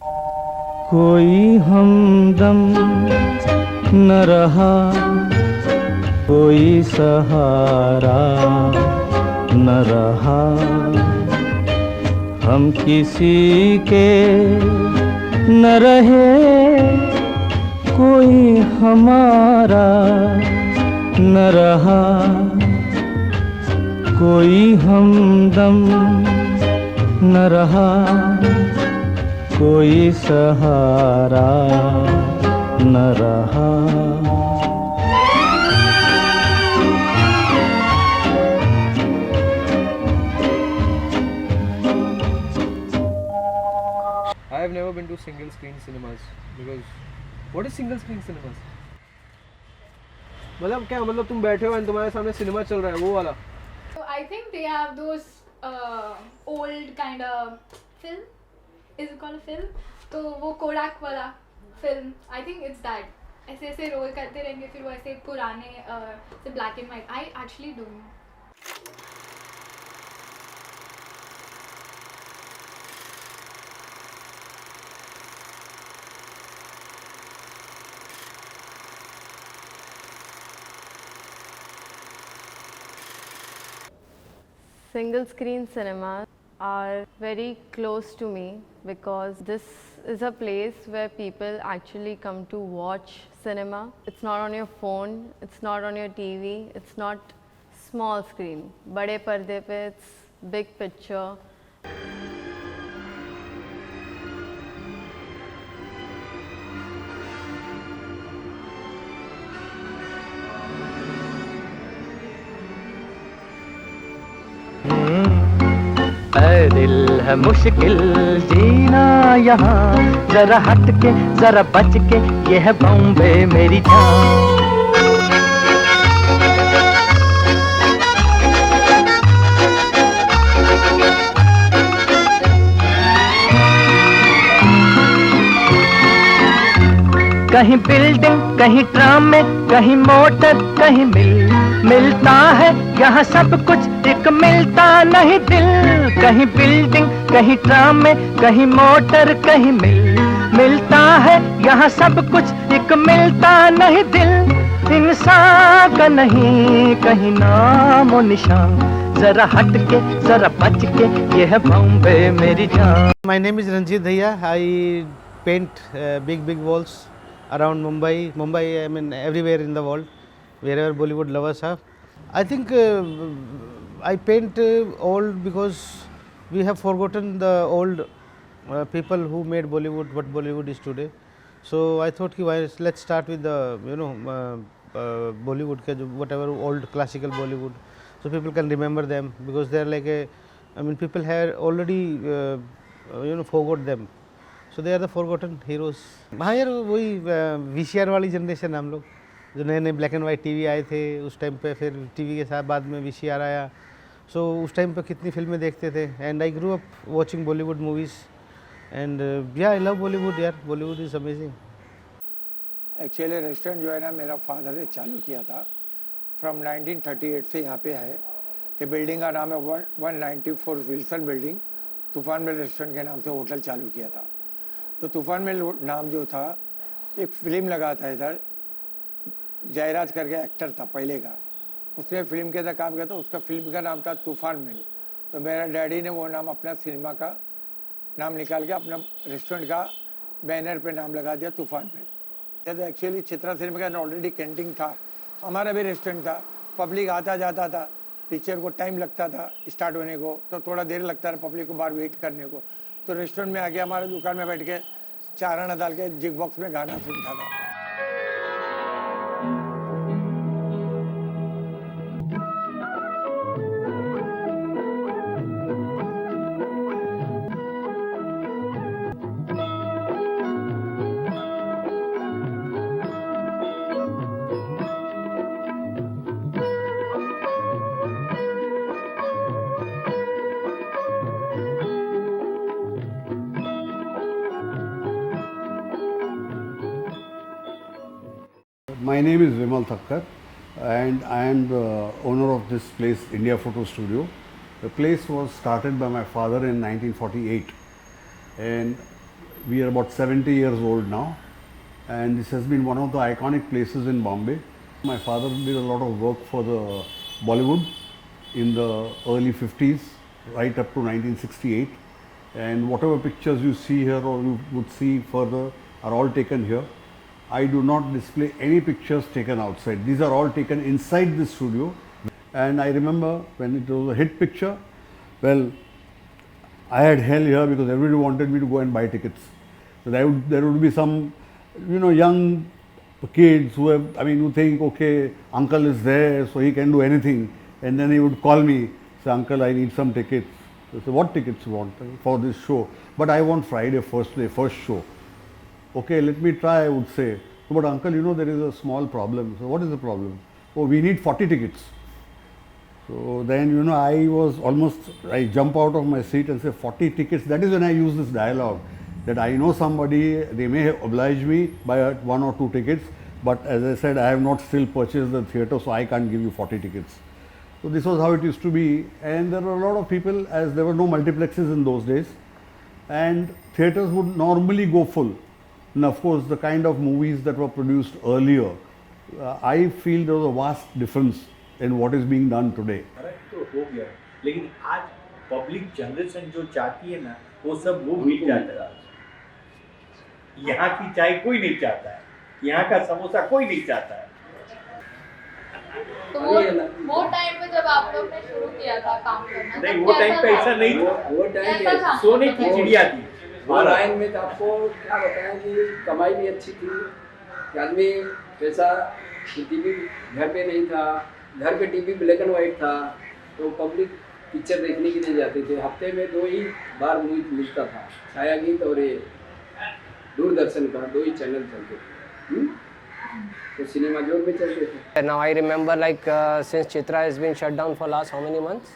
कोई हमदम न रहा, कोई सहारा न रहा, हम किसी के न रहे, कोई हमारा न रहा, कोई हमदम न रहा, कोई सहारा न रहा। I have never been to single screen cinemas because what is single screen cinemas? मतलब क्या मतलब तुम बैठे हो और तुम्हारे सामने सिनेमा चल रहा है वो वाला? So I think they have those old kind of film. Is it called a film? तो वो कोडाक वाला film. I think it's that. ऐसे ऐसे रोल करते रहेंगे फिर वो ऐसे पुराने से black and white. I actually don't know. Single screen cinemas are very close to me because this is a place where people actually come to watch cinema. It's not on your phone, it's not on your TV, it's not small screen. Bade parde pe it's big picture. ऐ दिल है मुश्किल जीना यहाँ, जरा हट के जरा बच के, ये है बॉम्बे मेरी जान। कहीं बिल्डिंग, कहीं ट्राम में, कहीं मोटर, कहीं मिलता है यहाँ सब कुछ, एक मिलता नहीं दिल। कहीं बिल्डिंग, कहीं ट्राम में, कहीं मोटर, कहीं मिलता है यहाँ सब कुछ, एक मिलता नहीं दिल। इंसान का नहीं कहीं नाम और निशान, जरा हट के जरा बच के, ये है बॉम्बे मेरी जान। My name is Ranjit Dhaiya. I paint big walls around Mumbai, I mean everywhere in the world, wherever Bollywood lovers are. I think I paint old because we have forgotten the old people who made Bollywood what Bollywood is today. So I thought let's start with the Bollywood, whatever old classical Bollywood, so people can remember them, because they are like people have already forgot them. So they are the forgotten heroes. हाँ यार वही VCR वाली generation हम लोग, जो नए नए black and white TV आए थे उस टाइम पे, फिर टीवी के साथ बाद में VCR आया। सो उस टाइम पे कितनी फिल्में देखते थे, and I grew up watching Bollywood movies, and या आई लव बॉलीवुड यार, Bollywood is amazing. Actually restaurant जो है ना मेरा फादर ने चालू किया था, फ्रॉम 1938 से यहाँ पे है। ये बिल्डिंग का नाम है 194 विल्सन बिल्डिंग। तूफान मिल रेस्टोरेंट के नाम से होटल चालू किया था। तो तूफान मिल नाम जो था, एक फिल्म लगा था इधर, जयराज करके एक्टर था पहले का, उसने फिल्म के अंदर काम किया था, उसका फिल्म का नाम था तूफान मिल। तो मेरा डैडी ने वो नाम अपना सिनेमा का नाम निकाल के अपना रेस्टोरेंट का बैनर पे नाम लगा दिया तूफान मिल। तो एक्चुअली चित्रा सिनेमा का ऑलरेडी कैंटीन था, हमारा भी रेस्टोरेंट था, पब्लिक आता जाता था, पिक्चर को टाइम लगता था स्टार्ट होने को, तो थोड़ा देर लगता था पब्लिक को बाहर वेट करने को। तो रेस्टोरेंट में आके हमारे दुकान में बैठ के चाराना डाल के जिग बॉक्स में गाना सुनता था। My name is Vimal Thakkar and I am the owner of this place, India Photo Studio. The place was started by my father in 1948, and we are about 70 years old now, and this has been one of the iconic places in Bombay. My father did a lot of work for the Bollywood in the early 50s, right up to 1968. And whatever pictures you see here or you would see further are all taken here. I do not display any pictures taken outside. These are all taken inside the studio. And I remember when it was a hit picture, well, I had hell here because everybody wanted me to go and buy tickets. So there would be some, young kids who think, okay, uncle is there, so he can do anything. And then he would call me, say, uncle, I need some tickets. I say, what tickets you want for this show? But I want Friday, first show. Okay, let me try, I would say. But uncle, there is a small problem. So what is the problem? Oh, we need 40 tickets. So then, I jump out of my seat and say 40 tickets. That is when I use this dialogue that I know somebody, they may have obliged me by 1 or 2 tickets, but as I said, I have not still purchased the theatre, so I can't give you 40 tickets. So this was how it used to be, and there were a lot of people, as there were no multiplexes in those days, and theatres would normally go full. And of course, the kind of movies that were produced earlier, I feel there was a vast difference in what is being done today. तो हो गया, लेकिन आज public generation जो चाहती है ना, वो सब वो मिल जाता है। यहाँ की चाय कोई नहीं चाहता है, यहाँ का समोसा कोई नहीं चाहता है। तो वो टाइम पे जब आप लोग ने शुरू किया था काम करना, नहीं, वो टाइम पे ऐसा नहीं था, वो टाइम सोने की चिड़िया थी। वो लाइन में तो आपको क्या बताएं कि कमाई भी अच्छी थी, आदमी पैसा, टीवी घर पे नहीं था, घर पे टीवी ब्लैक एंड वाइट था, तो पब्लिक पिक्चर देखने के लिए जाते थे। हफ्ते में 2 ही बार मूवी मिलता था, छाया गीत और ये दूरदर्शन का 2 ही चैनल चलते थे, तो सिनेमा जोर में चलते थे। Now I remember since Chitra has been shut down for last how many months?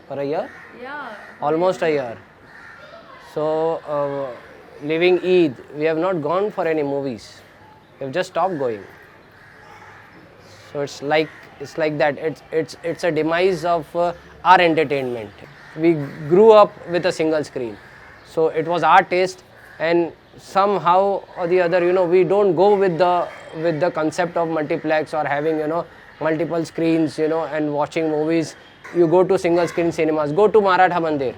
For a year? Yeah. Almost a year. So leaving Eid, we have not gone for any movies. We have just stopped going. So it's like that. It's a demise of our entertainment. We grew up with a single screen, so it was our taste, and somehow or the other, we don't go with the concept of multiplex or having multiple screens, and watching movies. You go to single screen cinemas. Go to Maratha Mandir,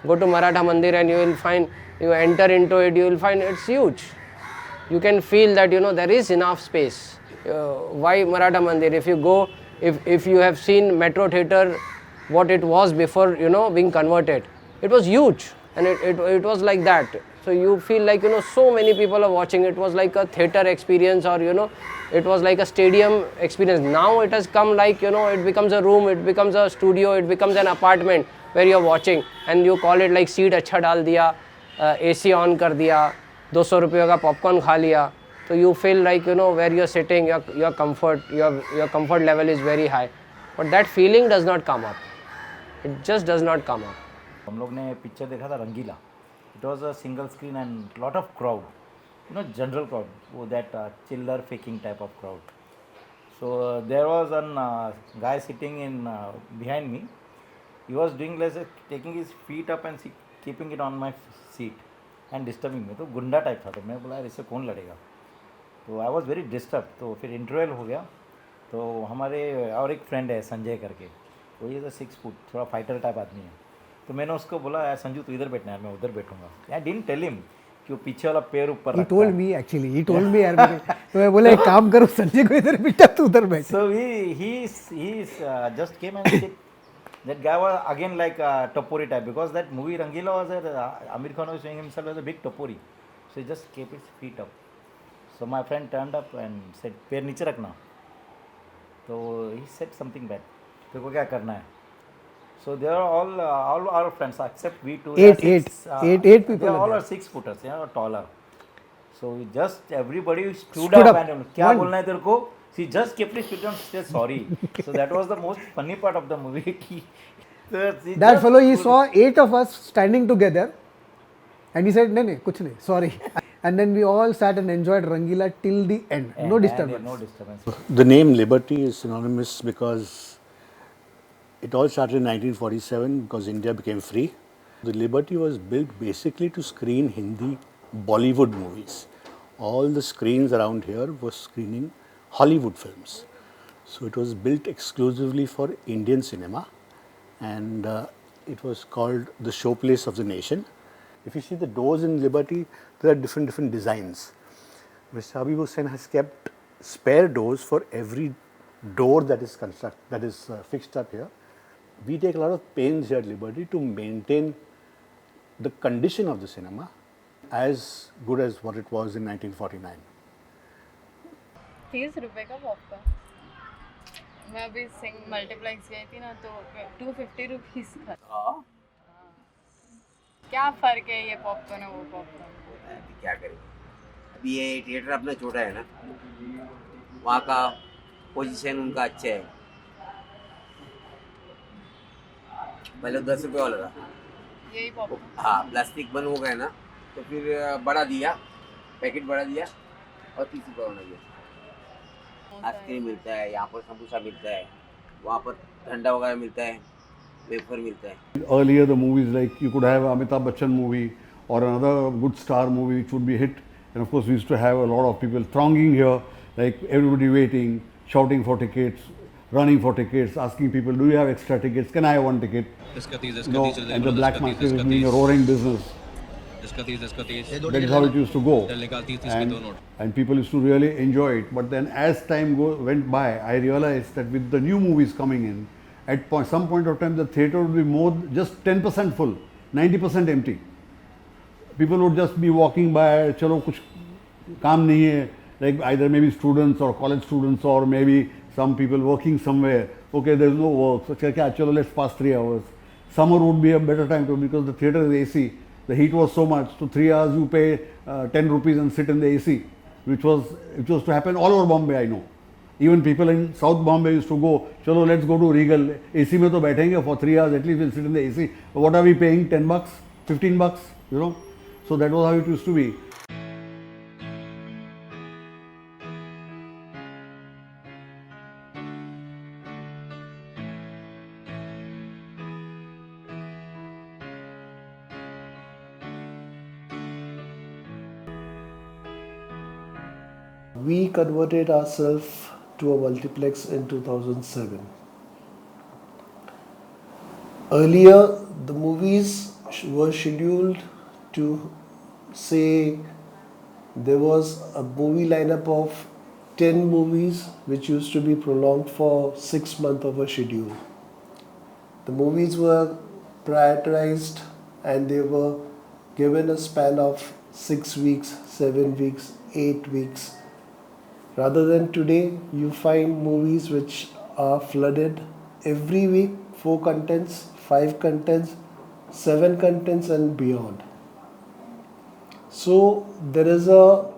Go to Maratha Mandir and you will find, you enter into it, you will find it's huge. You can feel that there is enough space. Why Maratha Mandir? If you go, if you have seen Metro Theatre, what it was before being converted, it was huge, and it was like that. So you feel like so many people are watching. It was like a theatre experience, or it was like a stadium experience. Now it has come like it becomes a room, it becomes a studio, it becomes an apartment where you are watching, and you call it like seat अच्छा डाल दिया, AC on कर दिया, 200 रुपये का popcorn खा लिया. So you feel like where you are sitting, your comfort level is very high, but that feeling does not come up. It just does not come up. हम लोग ने पिक्चर देखा था रंगीला. It was a single screen and lot of crowd, general crowd, that chiller faking type of crowd. So there was a guy sitting in behind me. He was doing taking his feet up and keeping it on my seat and disturbing me. तो गुंडा type था, तो मैं बोला इससे कौन लड़ेगा. तो आई वॉज वेरी डिस्टर्ब. तो फिर इंटरवल हो गया, तो हमारे और एक फ्रेंड है संजय करके, वो ये 6 फुट थोड़ा फाइटर टाइप आदमी है. तो मैंने उसको बोला यार संजू तू इधर बैठना है, मैं उधर बैठूंगा. आई डिडंट टेल हिम कि वो पीछे वाला पैर ऊपर रखता है. he told me यार तो मैं बोला एक काम करो संजय को इधर बिठा, तू उधर बैठ. So he just came and sit. That guy was again like a Topori type, because that movie Rangila was Amir Khan was showing himself as a big Topori. So he just kept his feet up. So my friend turned up and said, पैर नीचे रखना. So he said something bad. तेरे को क्या करना है? So they are all our friends except we two. Eight people. They all are 6 footers, taller. So just everybody stood up and क्या बोलना है तेरे को? She just kept his feet on, said sorry. So that was the most funny part of the movie. That fellow, he saw 8 of us standing together, and he said, "No, kuch nahi, sorry." And then we all sat and enjoyed Rangila till the end. No disturbance. No disturbance. The name Liberty is synonymous because it all started in 1947 because India became free, The Liberty was built basically to screen Hindi Bollywood movies. All the screens around here were screening Hollywood films. So it was built exclusively for Indian cinema, and it was called the showplace of the nation. If you see the doors in Liberty, there are different designs. Mr. Habib Hussain has kept spare doors for every door that is fixed up here. We take a lot of pains here at Liberty to maintain the condition of the cinema as good as what it was in 1949. 30 रुपए का popcorn. मैं अभी multiplex गई थी ना, तो 250 rupees का. क्या फर्क है ये पॉपकॉर्न और वो पॉपकॉर्न? क्या करेंगे, अभी ये थिएटर अपना छोटा है ना, वहाँ का पोजीशन उनका अच्छा है. पहले 10 रुपये वाला था, यही पॉपकॉर्न. हाँ, प्लास्टिक बंद हो गया ना, तो फिर बढ़ा दिया, पैकेट बढ़ा दिया और 30 रुपये होना दिया. आइसक्रीम मिलता है, यहाँ पर समोसा मिलता है, वहाँ पर ठंडा वगैरह मिलता है, वेफर मिलता है. Earlier the movies, like you could have Amitabh Bachchan movie or another good star movie which would be hit, and of course we used to have a lot of people thronging here, like everybody waiting, shouting for tickets, running for tickets, asking people, do you have extra tickets, can I have one ticket? No, and the black market is being a roaring business. That is how it used to go, and people used to really enjoy it. But then as time went by, I realized that with the new movies coming in, at some point of time the theatre would be just 10% full, 90% empty. People would just be walking by, chalo kuch kaam nahi hai, like either maybe students or college students or maybe some people working somewhere. Okay, there is no work, so chalo let's pass 3 hours. Summer would be a better time to, because the theatre is AC. The heat was so much, so 3 hours you pay 10 rupees and sit in the AC, which was to happen all over Bombay, I know. Even people in South Bombay used to go, chalo let's go to Regal, AC mein to baithenge for 3 hours, at least we'll sit in the AC. What are we paying, 10 bucks, 15 bucks, you know? So that was how it used to be. We converted ourselves to a multiplex in 2007. Earlier, the movies were scheduled to say there was a movie lineup of 10 movies which used to be prolonged for 6 months of a schedule. The movies were prioritized and they were given a span of 6 weeks, 7 weeks, 8 weeks. Rather than today, you find movies which are flooded every week, 4 contents, 5 contents, 7 contents and beyond. So there is a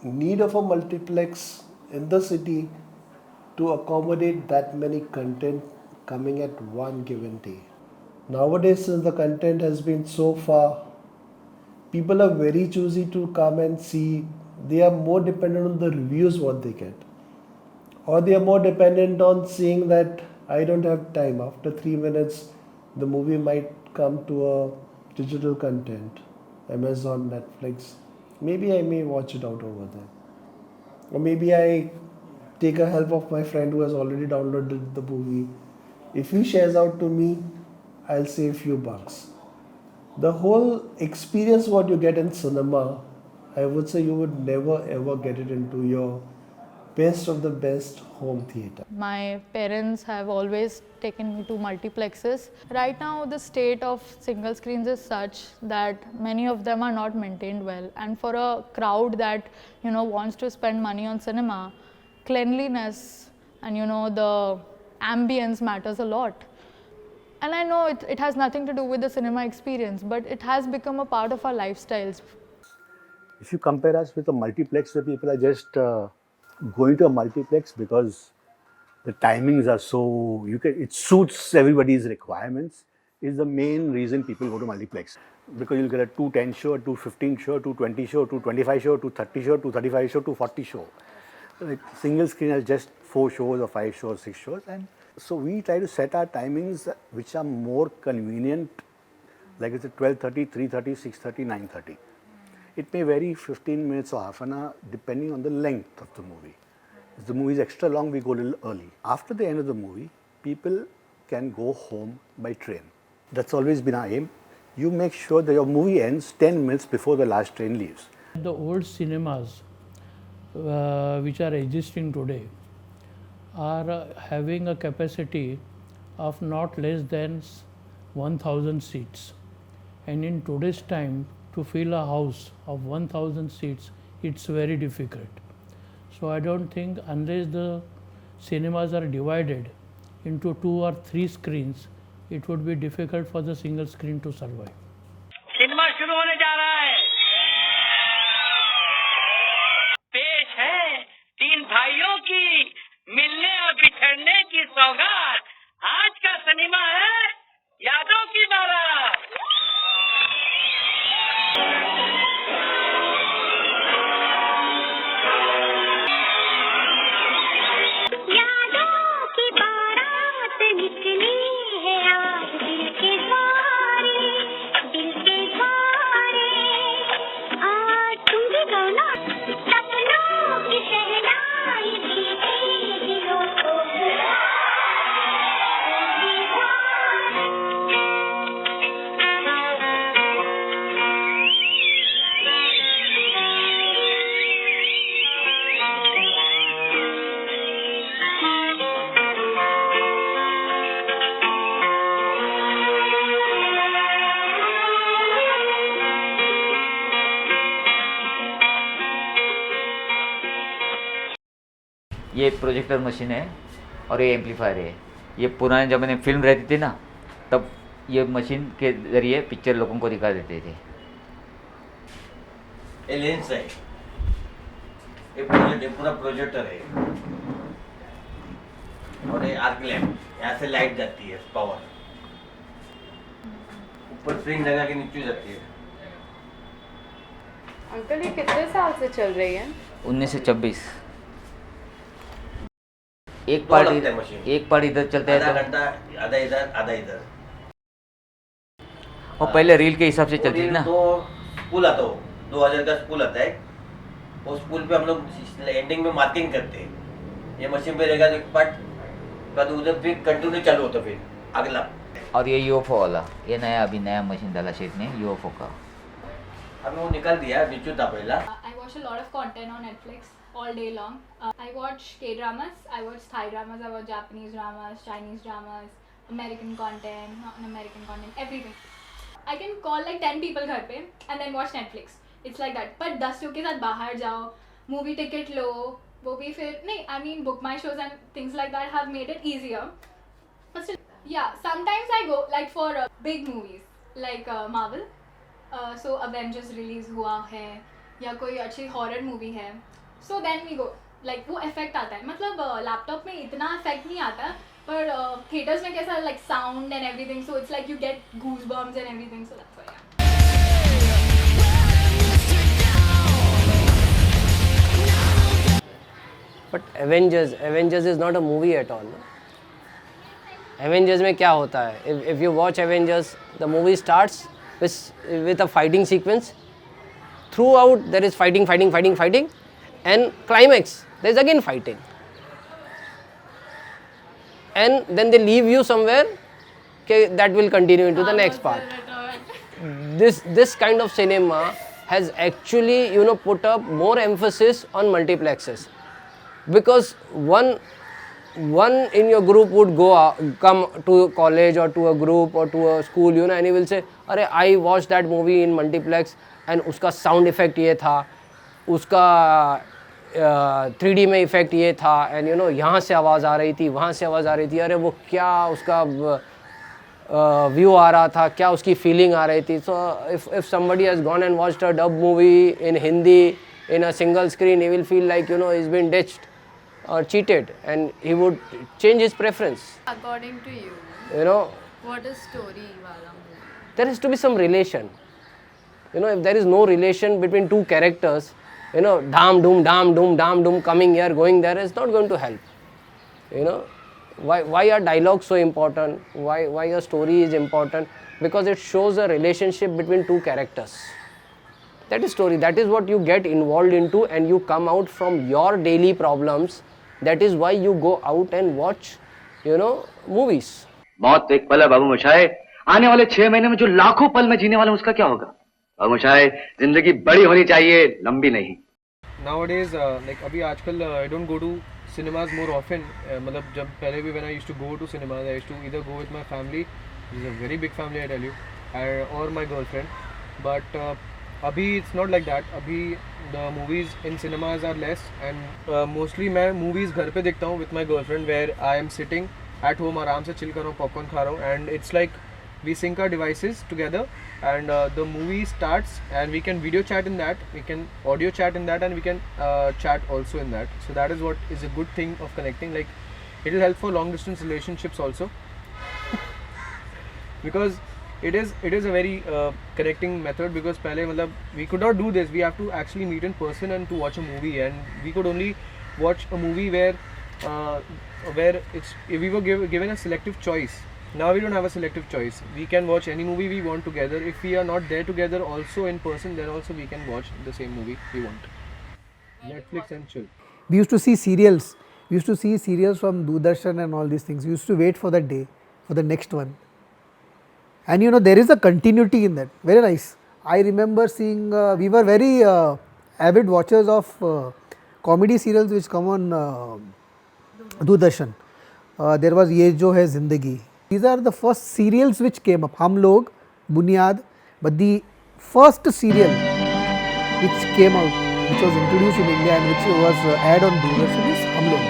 need of a multiplex in the city to accommodate that many content coming at one given day. Nowadays, since the content has been so far, people are very choosy to come and see. They are more dependent on the reviews what they get, or they are more dependent on seeing that I don't have time. After 3 minutes, the movie might come to a digital content, Amazon, Netflix. Maybe I may watch it out over there, or maybe I take a help of my friend who has already downloaded the movie. If he shares out to me, I'll save few bucks. The whole experience what you get in cinema, I would say you would never ever get it into your best of the best home theatre. My parents have always taken me to multiplexes. Right now the state of single screens is such that many of them are not maintained well, and for a crowd that wants to spend money on cinema, cleanliness and the ambience matters a lot. And I know it has nothing to do with the cinema experience, but it has become a part of our lifestyles. If you compare us with a multiplex where people are just going to a multiplex because the timings are so, it suits everybody's requirements, is the main reason people go to multiplex. Because you'll get a 210 show, a 215 show, 220 show, 225 show, 230 show, 235 show, 240 show. Like single screen has just 4 shows or 5 shows, 6 shows, and so we try to set our timings which are more convenient Like it's at 12:30, 3:30, 6:30, 9:30. It may vary 15 minutes or half an hour depending on the length of the movie. If the movie is extra long, we go a little early. After the end of the movie, people can go home by train. That's always been our aim. You make sure that your movie ends 10 minutes before the last train leaves. The old cinemas which are existing today are having a capacity of not less than 1,000 seats. And in today's time, to fill a house of 1,000 seats, it's very difficult. So I don't think unless the cinemas are divided into 2 or 3 screens, it would be difficult for the single screen to survive. Cinema शुरू होने जा रहा है। पेश है 3 भाइयों की मिलने और बिछड़ने की सौगात। आज का सिनेमा है यादों की बारात। ये प्रोजेक्टर मशीन है और ये एम्पलीफायर है। ये पुराने ज़माने में फिल्म रहती थी ना, तब ये मशीन के ज़रिए पिक्चर लोगों को दिखा देते थे। ये लेंस है, ये पूरा प्रोजेक्टर है और ये आर्क लैम्प, यहाँ से लाइट जाती है, पावर ऊपर स्प्रिंग लगा के नीचे जाती है। अंकल ये कितने साल से चल रही है? 19 से 26। एक पार्ट इधर चलता है, आधा घंटा, आधा इधर आधा इधर। और पहले रील के हिसाब से चलती थी ना। तो स्पूल आता हो, 2000 का स्पूल आता है, उस स्पूल पे हम लोग एंडिंग में मार्किंग करते हैं। ये मशीन पे रहेगा तो एक पार्ट बाद उधर फिर कंटिन्यू चालू होता, फिर अगला। और ये यूएफओ वाला, ये नया अभी नया मशीन डाला शेख ने यूएफओ का। हमने वो निकाल दिया, बिचू था पहला। I watch a lot of content on Netflix all day long. I watch K-dramas, I watch Thai dramas, I watch Japanese dramas, Chinese dramas, American content, non-American content, everything. I can call like 10 people घर पे and then watch Netflix. It's like that. पर 10 लोग के साथ बाहर जाओ, movie ticket लो, वो भी फिर नहीं. I mean book my shows and things like that have made it easier. But still, yeah, sometimes I go like for big movies like Marvel. So Avengers release हुआ है या कोई अच्छी हॉरर मूवी है, so then we go. Like वो effect आता है, मतलब लैपटॉप में इतना इफेक्ट नहीं आता, पर थिएटर्स में कैसा like sound and everything, so it's like you get goosebumps and everything, so that's why. But Avengers is not a movie at all. Avengers में क्या होता है? If you watch Avengers, the movie starts with a fighting sequence. Throughout there is fighting, and climax there is again fighting, and then they leave you somewhere. Okay, that will continue into the next part. This kind of cinema has actually put up more emphasis on multiplexes, because one in your group would come to college or to a group or to a school, and he will say, "Arey, I watched that movie in multiplex and उसका sound effect ये था, उसका 3D में effect ये था, and यहाँ से आवाज़ आ रही थी, वहाँ से आवाज़ आ रही थी, अरे वो क्या उसका view आ रहा था, क्या उसकी feeling आ रही थी." So if somebody has gone and watched a dub movie in Hindi in a single screen, he will feel like he's been ditched or cheated, and he would change his preference. According to you, what is story wala movie? There has to be some relation. If there is no relation between two characters, dham doom coming here, going there, is not going to help. Why are dialogues so important? Why a story is important? because it shows a relationship between two characters. That is story. That is what you get involved into, and you come out from your daily problems. That is why you go out and watch, movies. मौत एक पल है बाबू मोशाय, आने वाले 6 महीने में जो लाखों पल में जीने वाला हूं उसका क्या होगा? बाबू मोशाय, जिंदगी बड़ी होनी चाहिए, लंबी नहीं. Nowadays, like अभी आजकल I don't go to cinemas more often. मतलब जब पहले भी when I used to go to cinemas, I used to either go with my family, which is a very big family I tell you, or my girlfriend. But अभी it's not like that. अभी the movies in cinemas are less, and mostly मैं movies घर पे देखता हूँ with my girlfriend, where I am sitting at home आराम से chill कर रहा हूँ, popcorn खा रहा हूँ, and it's like we sync our devices together, and the movie starts, and we can video chat in that, we can audio chat in that, and we can chat also in that. So that is what is a good thing of connecting. Like it will help for long distance relationships also because it is a very connecting method, because pehle matlab we could not do this. We have to actually meet in person and to watch a movie, and we could only watch a movie where we were given a selective choice. Now we don't have a selective choice. We can watch any movie we want together. If we are not there together also in person, then also we can watch the same movie we want. Netflix and chill. We used to see serials. We used to see serials from Doordarshan and all these things. We used to wait for the day, for the next one. And there is a continuity in that. Very nice. I remember seeing, we were very avid watchers of comedy serials which come on Doordarshan. There was Ye Jo Hai Zindagi. These are the first serials which came up. Hum Log, Bunyad, but the first serial which came out, which was introduced in India and which was aired on Doordarshan is Hum Log.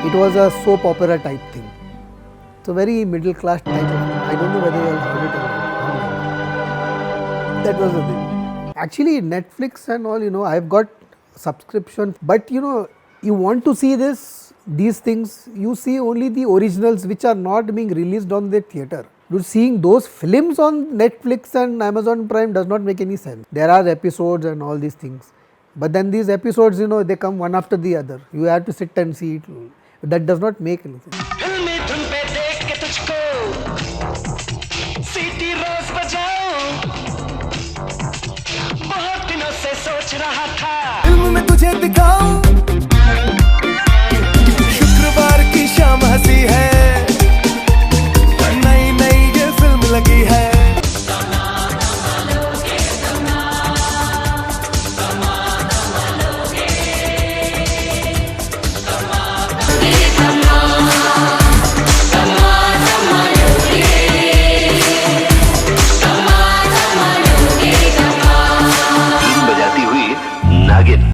It was a soap opera type thing. It's a very middle class type of thing. I don't know whether you all heard it or not. That was the thing. Actually, Netflix and all, I've got subscription, but you want to see these things, you see only the originals which are not being released on the theatre. Seeing those films on Netflix and Amazon Prime does not make any sense. There are episodes and all these things, but then these episodes, they come one after the other. You have to sit and see it. That does not make any sense. शुक्रवार की शाम हंसी है, नई नई ये film लगी है.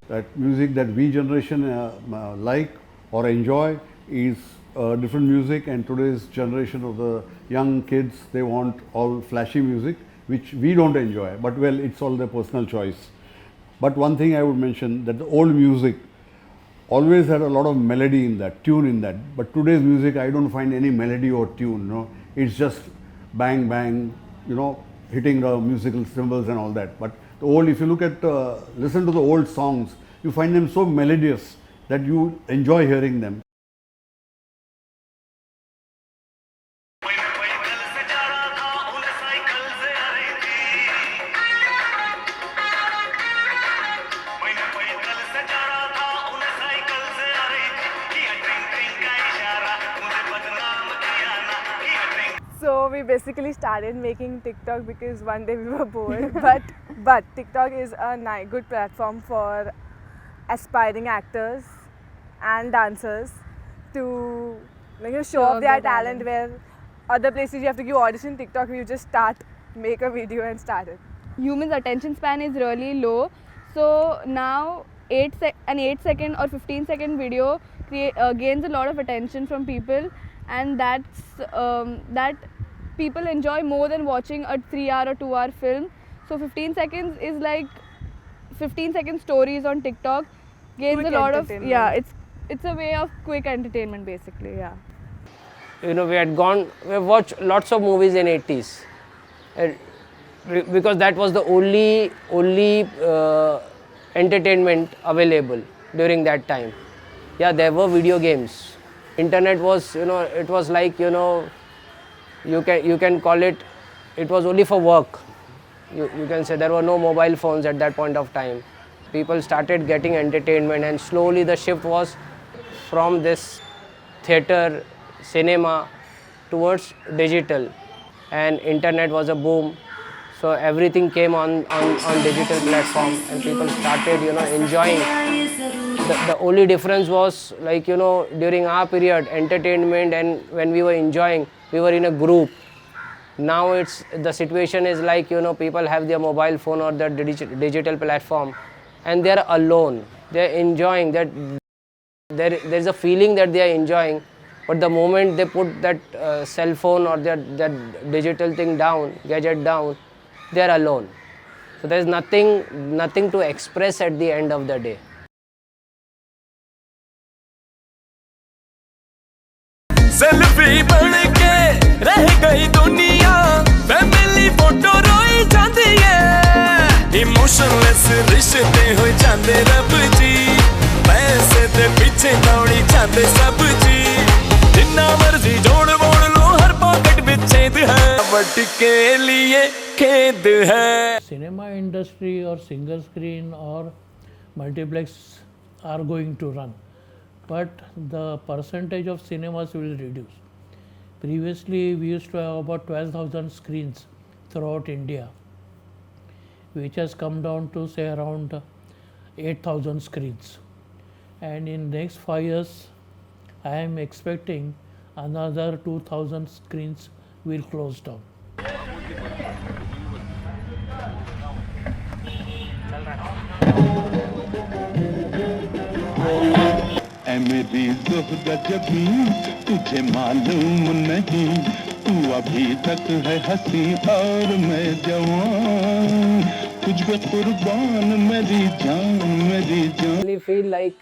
That music that we generation like or enjoy is different music, and today's generation of the young kids, they want all flashy music which we don't enjoy, but well, it's all their personal choice. But one thing I would mention, that the old music always had a lot of melody in that, tune in that, but today's music I don't find any melody or tune, it's just bang bang, hitting the musical cymbals and all that. But the old, if you look at listen to the old songs, you find them so melodious that you enjoy hearing them. So we basically started making TikTok because one day we were bored, but TikTok is a good platform for aspiring actors and dancers to show off their talent, where other places you have to give audition. TikTok you just make a video and start it. Humans' attention span is really low, so now an 8-second or 15-second video gains a lot of attention from people, and that people enjoy more than watching a 3-hour or 2-hour film. So 15 seconds is like 15-second stories on TikTok gains quick a lot of it's a way of quick entertainment basically. We have watched lots of movies in 80s, because that was the only entertainment available during that time. There were video games. Internet was, it was like, you can call it it was only for work. You can say there were no mobile phones at that point of time. People started getting entertainment, and slowly the shift was from this theatre, cinema towards digital, and internet was a boom. So everything came on digital platform, and people started, enjoying. The only difference was, like, during our period, entertainment, and when we were enjoying, we were in a group. Now the situation is like, people have their mobile phone or their digital platform, and they are alone. They are enjoying that. There is a feeling that they are enjoying, but the moment they put that cell phone or that digital thing down, gadget down, they are alone. So there is nothing to express at the end of the day. Selfie बन के रह गई दुनिया, family photo रोई जाती है, emotionless रिश्ते हो जाते रब जी, पैसे दे पीछे दौड़ी जाते सब जी, जिन्ना मर्जी जोड़ बोड़ लो हर पॉकेट में छेद है, बट के लिए खेद है. Cinema industry or single screen or multiplex are going to run, but the percentage of cinemas will reduce. Previously, we used to have about 12,000 screens throughout India, which has come down to say around 8,000 screens. And in next 5 years, I am expecting another 2,000 screens will close down. ऐ मेरी ज़ोहरा जबी तुझे मालूम नहीं, तू अभी तक है हंसी और मैं जवान, तुझ पे कुर्बान मेरी जान मेरी जान. I feel like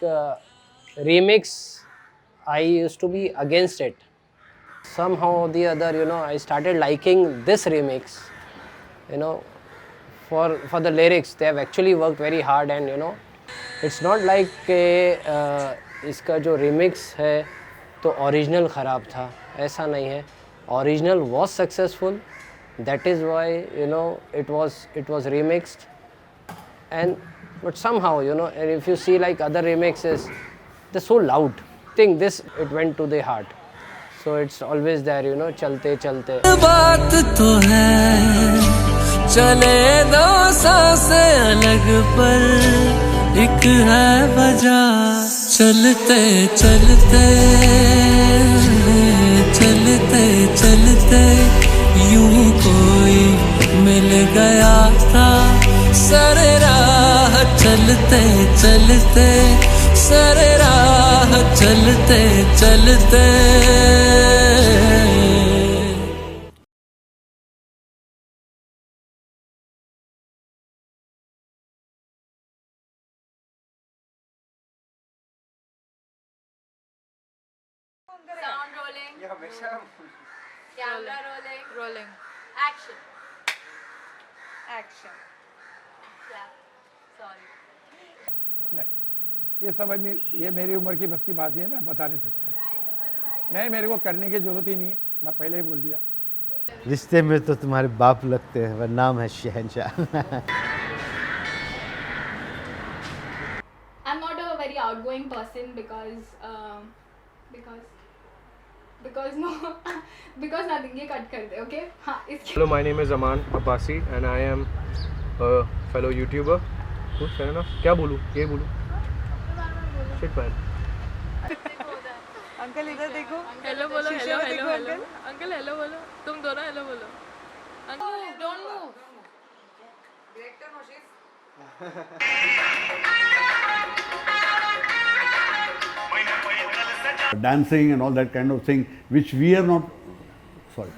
remix, I used to be against it. Somehow or the other, I started liking this remix. For the lyrics, they have actually worked very hard, and it's not like इसका जो remix है तो original ख़राब था, ऐसा नहीं है. Original was successful, that is why it was remixed, but somehow and if you see like other remixes, they're so loud. I think this, it went to the heart, so it's always there, चलते चलते. बात तो है चले दो सांसें अलग पर एक है वजह, चलते चलते चलते चलते यूं कोई मिल गया था, सर राह चलते चलते सर राह चलते चलते. Sound rolling. Camera rolling. Rolling. Action. Action. Clap. Sorry. नहीं, ये सब अभी ये मेरी उम्र की बस की बात ही है, मैं बता नहीं सकता. नहीं, मेरे को करने की जरूरत ही नहीं है, मैं पहले ही बोल दिया. रिश्ते में तो तुम्हारे बाप लगते हैं, वह नाम है शहंशाह. I'm not a very outgoing person because nothing. ये cut कर दे, okay? हाँ, इसके. Hello, my name is Aman Abbasi and I am a fellow YouTuber. Good, fair enough. क्या बोलूँ? ये बोलूँ? Shit man. अंकल इधर देखो. हेलो बोलो. शीशे हेलो में हेलो देखो हेलो. अंकल. अंकल हेलो बोलो. तुम दोनों हेलो बोलो. Uncle Don't move. Dancing and all that kind of thing, which we are not, sorry.